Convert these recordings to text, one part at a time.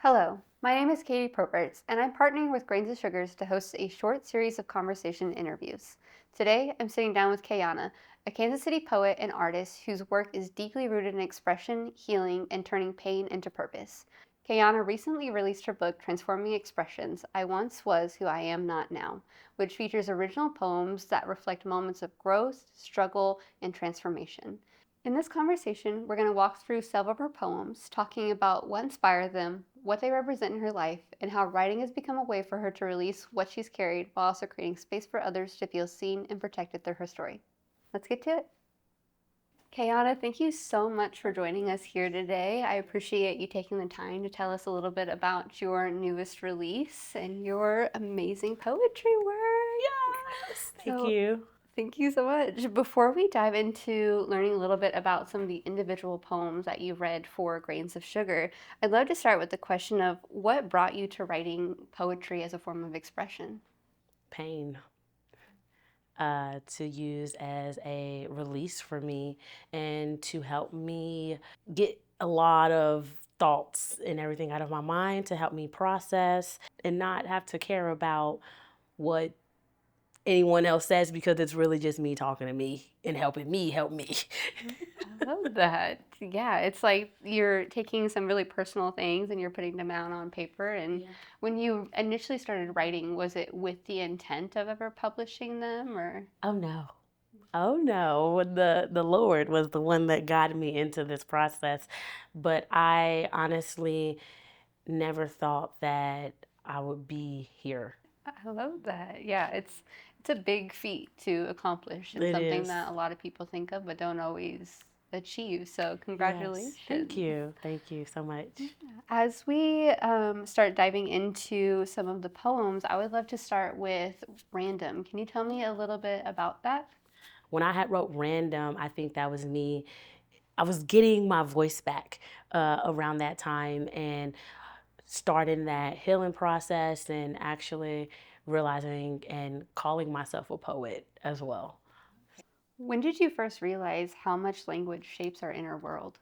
Hello, my name is Katie Proberts, and I'm partnering with Grains of Sugars to host a short series of conversation interviews. Today, I'm sitting down with Kayana, a Kansas City poet and artist whose work is deeply rooted in expression, healing, and turning pain into purpose. Kayana recently released her book, Transforming Expressions I Once Was Who I Am Not Now, which features original poems that reflect moments of growth, struggle, and transformation. In this conversation, we're going to walk through several of her poems, talking about what inspired them, what they represent in her life, and how writing has become a way for her to release what she's carried while also creating space for others to feel seen and protected through her story. Let's get to it. Kayana, thank you so much for joining us here today. I appreciate you taking the time to tell us a little bit about your newest release and your amazing poetry work. Yes, thank So, you. thank you so much. Before we dive into learning a little bit about some of the individual poems that you read for Grains of Sugar, I'd love to start with the question of what brought you to writing poetry as a form of expression? Pain to use as a release for me and to help me get a lot of thoughts and everything out of my mind to help me process and not have to care about what anyone else says because it's really just me talking to me and helping me help me. I love that. Yeah, it's like you're taking some really personal things and you're putting them out on paper. And Yeah. when you initially started writing, was it with the intent of ever publishing them or? Oh no. Oh no, the Lord was the one that guided me into this process. But I honestly never thought that I would be here. I love that. Yeah, it's a big feat to accomplish and It something is. that a lot of people think of but don't always achieve. So Yes. Thank congratulations. you. Thank you so much. As we start diving into some of the poems, I would love to start with Random. Can you tell me a little bit about that? When I had wrote Random, I think that was me. I was getting my voice back around that time and starting that healing process and actually realizing and calling myself a poet as well. When did you first realize how much language shapes our inner world?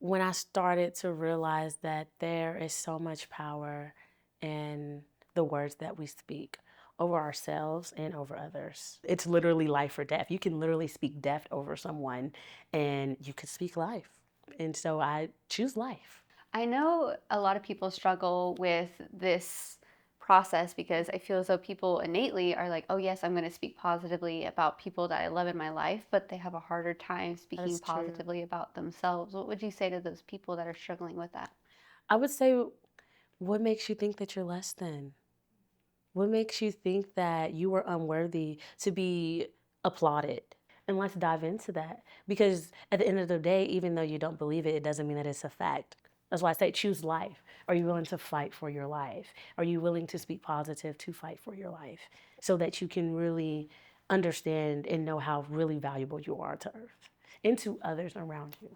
When I started to realize that there is so much power in the words that we speak over ourselves and over others. It's literally life or death. You can literally speak death over someone and you could speak life. And so I choose life. I know a lot of people struggle with this process because I feel as though people innately are like, oh, yes, I'm going to speak positively about people that I love in my life, but they have a harder time That speaking is true. positively about themselves. What would you say to those people that are struggling with that? I would say, what makes you think that you're less than? What makes you think that you are unworthy to be applauded? And let's dive into that. Because at the end of the day, even though you don't believe it, it doesn't mean that it's a fact. That's why I say choose life. Are you willing to fight for your life? Are you willing to speak positive to fight for your life so that you can really understand and know how really valuable you are to Earth and to others around you?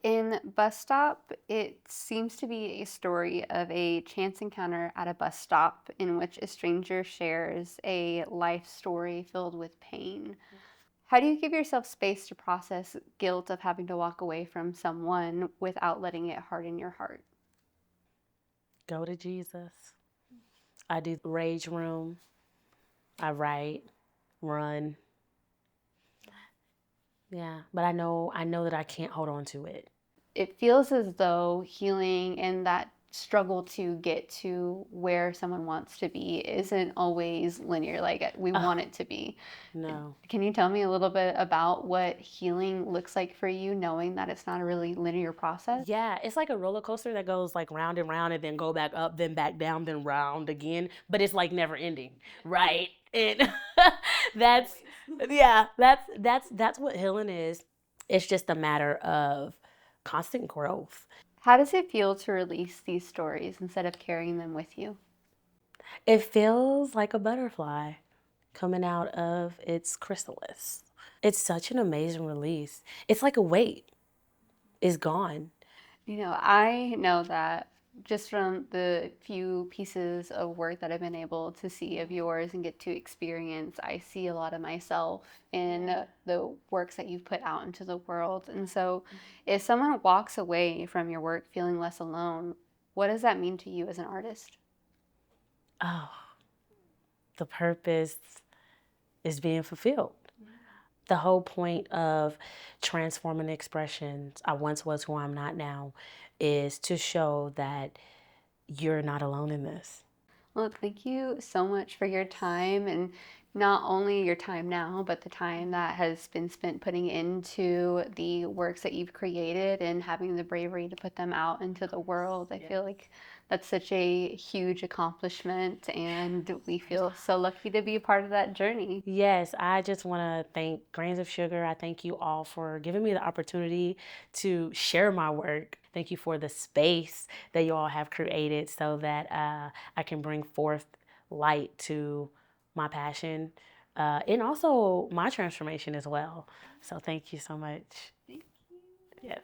In Bus Stop, it seems to be a story of a chance encounter at a bus stop in which a stranger shares a life story filled with pain. How do you give yourself space to process guilt of having to walk away from someone without letting it harden your heart? Go to Jesus. I do rage room. I write, run. Yeah, but I know that I can't hold on to it. It feels as though healing and that struggle to get to where someone wants to be isn't always linear like we want Oh, it to be. no. Can you tell me a little bit about what healing looks like for you, knowing that it's not a really linear process? Yeah, it's like a roller coaster that goes like round and round and then go back up, then back down, then round again, but it's like never ending, right? And that's yeah, that's what healing is. It's just a matter of constant growth. How does it feel to release these stories instead of carrying them with you? It feels like a butterfly coming out of its chrysalis. It's such an amazing release. It's like a weight is gone. I know that just from the few pieces of work that I've been able to see of yours and get to experience, I see a lot of myself in the works that you've put out into the world. And so, if someone walks away from your work feeling less alone, What does that mean to you as an artist? Oh, the purpose is being fulfilled. The whole point of transforming expressions, I once was who I'm not now, is to show that you're not alone in this. Well, thank you so much for your time, and not only your time now, but the time that has been spent putting into the works that you've created and having the bravery to put them out into the world. I feel like that's such a huge accomplishment, and we feel so lucky to be a part of that journey. Yes, I just want to thank Grains of Sugar. I thank you all for giving me the opportunity to share my work. Thank you for the space that you all have created so that I can bring forth light to my passion and also my transformation as well. So thank you so much. Yes.